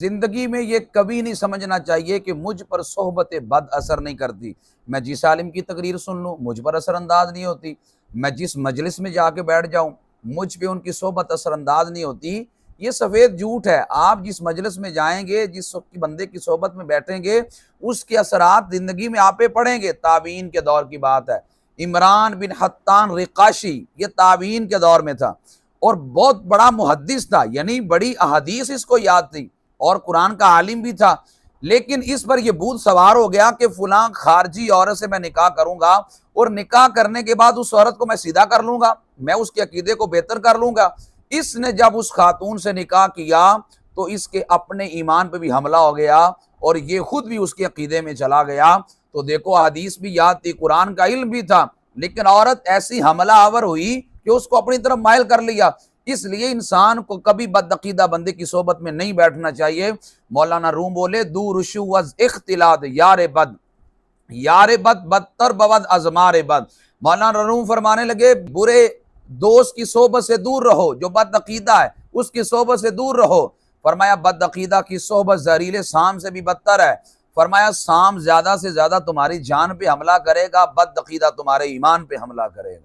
जिंदगी में ये कभी नहीं समझना चाहिए कि मुझ पर सोहबत बद असर नहीं करती। मैं जिस आलिम की तकरीर सुन लूँ मुझ पर असरअंदाज नहीं होती। मैं जिस मजलिस में जाके बैठ जाऊँ मुझ पे उनकी सोहबत असरअंदाज नहीं होती। ये सफ़ेद झूठ है। आप जिस मजलिस में जाएंगे, जिस बंदे की सोहबत में बैठेंगे, उसके असरात ज़िंदगी में आप पे पड़ेंगे। ताबीन के दौर की बात है। इमरान बिन हत्तान रिकाशी ये ताबीन के दौर में था और बहुत बड़ा मुहद्दिस था, यानी बड़ी अहादीस इसको याद थी और कुरान का आलिम भी था। लेकिन इस पर यह भूत सवार हो गया कि फुला खारजी औरत से मैं निकाह करूंगा और निकाह करने के बाद उस औरत को मैं सीधा कर लूंगा, मैं उसके अकीदे को बेहतर कर लूंगा। इसने जब उस खातून से निकाह किया तो इसके अपने ईमान पे भी हमला हो गया और ये खुद भी उसके अकीदे में चला गया। तो देखो, हदीस भी याद थी, कुरान का इल्म भी था, लेकिन औरत ऐसी हमला आवर हुई कि उसको अपनी तरफ माइल कर लिया। इसलिए इंसान को कभी बदअकीदा बंदे की सोबत में नहीं बैठना चाहिए। मौलाना रूम बोले, दूरुशु वज इख्तिलात यार बद, यार बद बदतर बवद अजमार बद। मौलाना रूम फरमाने लगे, बुरे दोस्त की सोबत से दूर रहो, जो बदअकीदा है उसकी सोबत से दूर रहो। फरमाया बदअकीदा की सोबत जहरीले साम से भी बदतर है। फरमाया साम ज्यादा से ज्यादा तुम्हारी जान पे हमला करेगा, बदअकीदा तुम्हारे ईमान पे हमला करेगा।